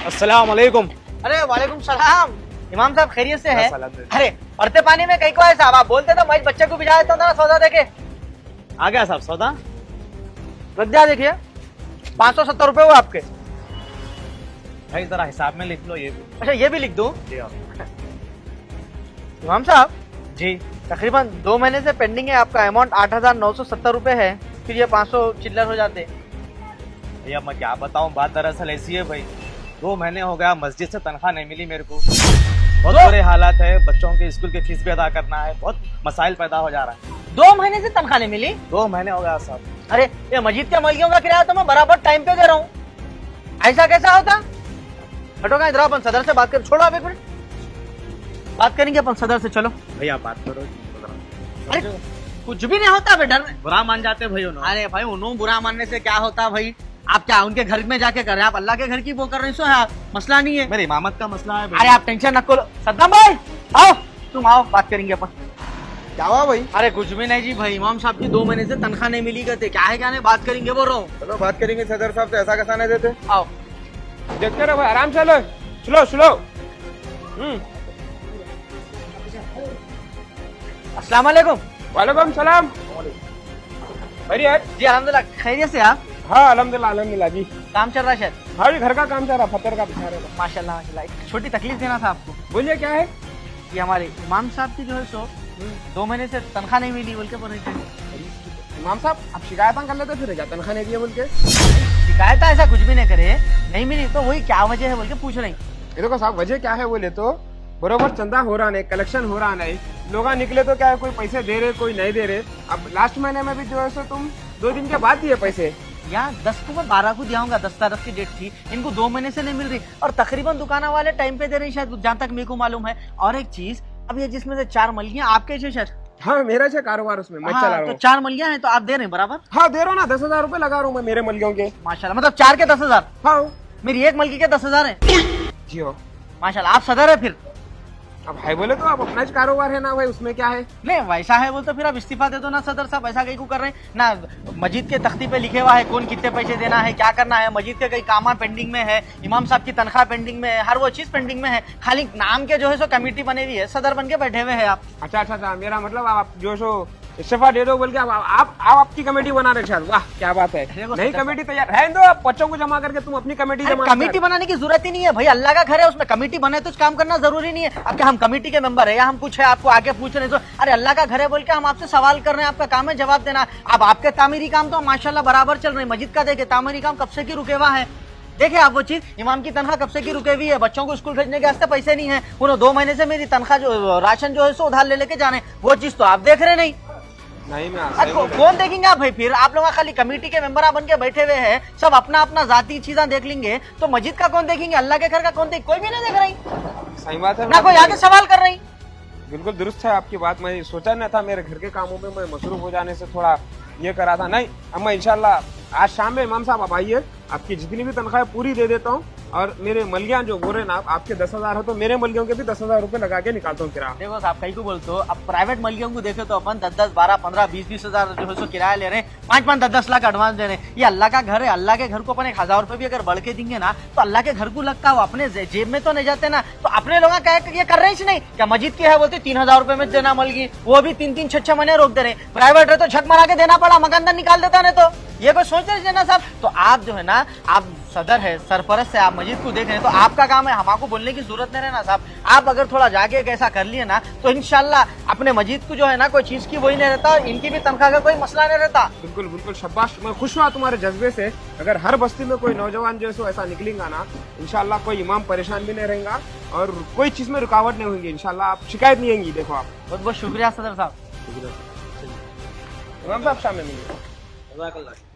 अस्सलाम वालेकुम। अरे वालेकुम सलाम। इमाम साहब खैरियत से है? अल्हम्दुलिल्लाह। अरे पढ़ते पानी में कहीं को है साहब, आप बोलते तो मैं बच्चे को भिजा देता था सौदा देके। आ गया साहब सौदा। रख दिया देखिए, 570 रुपए हुए आपके। भाई जरा हिसाब में लिख लो ये भी। अच्छा ये भी लिख दूं? जी आप। इमाम साहब जी तकरीबन 2 महीने से पेंडिंग है, आपका अमाउंट 8,970 रुपए है, फिर ये 500 चिल्लर हो जाते। भैया मैं क्या बताऊं, बात दरअसल ऐसी है भाई, 2 महीने हो गया मस्जिद से तनख्वाह नहीं मिली मेरे को। बहुत बुरे हालात है, बच्चों के स्कूल की फीस भी अदा करना है, बहुत मसाइल पैदा हो जा रहा है। 2 महीने से तनख्वाह नहीं मिली? 2 महीने हो गया साहब। अरे ये मस्जिद के मलकियों का किराया तो मैं बराबर टाइम पे दे रहा हूँ, ऐसा कैसा होता? हटोगा इधर, अपन सदर से बात कर। छोड़ो आप एक मिनट, बात करेंगे अपन सदर से। चलो भैया बात करो। अरे कुछ भी नहीं होता बेटा, बुरा मान जाते भाई उन्होंने। अरे भाई उन्होंने बुरा मानने से क्या होता भाई? आप क्या उनके घर में जाके कर रहे हैं? आप अल्लाह के घर की वो कर रहे हैं, मसला नहीं है। मेरे इमामत का मसला है भाई। अरे आप टेंशन न करो। सद्दाम भाई आओ, तुम आओ, बात करेंगे अपन। क्या हुआ भाई? अरे कुछ भी नहीं जी भाई, इमाम साहब की 2 महीने से तनख्वाह नहीं मिली करते, क्या है क्या नहीं, बात करेंगे बोल रहा हूँ। चलो बात करेंगे सदर साहब से, ऐसा कैसा नहीं देते। आओ देखते रहो भाई, आराम से लो, स्लो स्लो। अस्सलाम वालेकुम। वालेकुम सलाम। बढ़िया है। जी अल्हम्दुलिल्लाह, खैरियत से आप? हाँ अल्हम्दुलिल्लाह अल्हम्दुलिल्लाह जी। काम चल रहा है शायद? हाँ जी, घर का काम चल रहा, फतर का बिछा रहे। माशाल्लाह माशाल्लाह। एक छोटी तकलीफ देना था आपको। बोलिए क्या है? ये हमारे इमाम साहब की जो है सो 2 महीने से तनख्वाह नहीं मिली बोल के बोल रहे थे। इमाम साहब आप शिकायत कर लेते फिर क्या तनख्वाह नहीं दिया बोल के? शिकायत ऐसा कुछ भी नहीं करे, नहीं मिली तो वही क्या वजह है बोल के पूछ रहे हैं। ये देखो साहब, वजह क्या है बोले तो बरोबर चंदा हो रहा नहीं, कलेक्शन हो रहा नहीं, लोग निकले तो क्या है, कोई पैसे दे रहे कोई नहीं दे रहे। अब लास्ट महीने में भी जो है सो तुम 2 दिन के बाद दिए पैसे। यार 10 को मैं 12 को दिया हूँ, 10 तारीख की डेट थी, इनको 2 महीने से नहीं मिल रही और तकरीबन दुकाना वाले टाइम पे दे रहे हैं शायद, जहाँ तक मेरे को मालूम है। और एक चीज, अब ये जिसमें से 4 मलियां आपके से शायद। हाँ मेरा से कारोबार उसमें मैं चला रहा तो हूँ। 4 मलियां हैं तो आप दे रहे हैं बराबर? हाँ दे रहा हूँ ना, 10,000 रुपए लगा रहा हूँ मैं मेरे मलियों के। माशाल्लाह, मतलब 4 के 10,000? हाँ मेरी एक मलकी के 10,000 है। जी हो। माशाल्लाह, आप सदर है फिर? अब भाई बोले तो अब अपना कारोबार है ना भाई, उसमें क्या है। नहीं वैसा है बोल तो फिर आप इस्तीफा दे दो ना सदर साहब, ऐसा कहीं को कर रहे हैं ना। मस्जिद के तख्ती पे लिखे हुआ है कौन कितने पैसे देना है, क्या करना है, मस्जिद के कई काम पेंडिंग में है, इमाम साहब की तनख्वाह पेंडिंग में है, हर वो चीज पेंडिंग में है, खाली नाम के जो है सो कमेटी बनी हुई है, सदर बन के बैठे हुए हैं आप। अच्छा अच्छा अच्छा, मेरा मतलब आप जो सो इस्तीफा दे दो बोल के आप आपकी कमेटी बना रहे शायद। वाह क्या बात है। नहीं कमेटी तैयार है तो आप बच्चों को जमा करके तुम अपनी कमेटी जमा। कमेटी बनाने की जरूरत ही नहीं है भाई, अल्लाह का घर है, उसमें कमेटी बने तो काम करना जरूरी नहीं है। अब क्या हम कमेटी के मेंबर है या हम कुछ है आपको आगे पूछ रहे तो? अरे अल्लाह का घर है बोल के हम आपसे सवाल कर रहे हैं, आपका काम है जवाब देना। अब आपके तामीरी काम तो माशाल्लाह बराबर चल रहे हैं, मस्जिद का देखे तामीरी काम कब से की रुके हुआ है। देखिए आप वो चीज, इमाम की तनख्वाह कब से की रुके हुई है, बच्चों को स्कूल भेजने के वास्ते पैसे नहीं है, उन्होंने 2 महीने से मेरी तनख्वाह जो राशन जो है सो उधार ले लेके जाने, वो चीज तो आप देख रहे नहीं। नहीं मैं अरे कौन देखेंगे आप भाई? फिर आप लोग खाली कमेटी के मेंबर बन के बैठे हुए हैं, सब अपना अपना जाती चीजें देख लेंगे तो मस्जिद का कौन देखेंगे, अल्लाह के घर का कौन देख? कोई भी नहीं देख रही, सही बात है ना कोई आगे सवाल कर रही। बिल्कुल दुरुस्त है आपकी बात। मैं सोचा न था, मेरे घर के कामों में मैं मसरूफ हो जाने से थोड़ा ये करा था। नहीं अब मैं इंशाल्लाह आज शाम में इमाम साहब आप आइए, आपकी जितनी भी तनख्वाह पूरी दे देता हूँ, और मेरे मलियां जो बोल रहे ना आपके 10,000 हो तो मेरे मलियों के भी 10,000 रुपए लगा के निकालता हूँ किराया। देखो साहब कहीं को बोलते हो, अब प्राइवेट मलियों को देखे तो अपन 10-10, 12, 15, 20 हजार जो है सो किराया ले रहे हैं, 5-5, 10-10 लाख एडवांस दे रहे हैं। ये अल्लाह का घर है, अल्लाह के घर को अपन 1,000 रुपए भी अगर बढ़ के देंगे ना तो अल्लाह के घर को लगता हो, अपने जेब में तो नहीं जाते ना। तो अपने लोग ये कर रहे हैं नहीं क्या, मस्जिद की है बोलते 3,000 रुपए में देना मलगी, वो भी 3-3, 6-6 महीने रोक दे रहे। प्राइवेट है तो झक मारा के देना पड़ा, मकानदार निकाल देता नहीं तो। ये कोई सोच रहे ना साहब? तो आप जो है ना, आप सदर है, सरपरस्त है, आप मस्जिद को देख रहे हैं तो आपका काम है, हमको बोलने की जरूरत नहीं रहना साहब। आप अगर थोड़ा जाके ऐसा कर लिए ना तो इंशाल्लाह अपने मस्जिद को जो है ना कोई चीज की वही नहीं रहता, इनकी भी तनख्वाह का कोई मसला नहीं रहता। बिल्कुल बिल्कुल शाबाश, मैं खुश हुआ तुम्हारे जज्बे से। अगर हर बस्ती में कोई नौजवान जो है सो ऐसा निकलेगा ना, इंशाल्लाह कोई इमाम परेशान भी नहीं रहेगा और कोई चीज में रुकावट नहीं होगी, इंशाल्लाह आप शिकायत नहीं आएंगी। देखो आप, बहुत बहुत शुक्रिया सदर साहब। इमाम साहब शाम में मिलिए।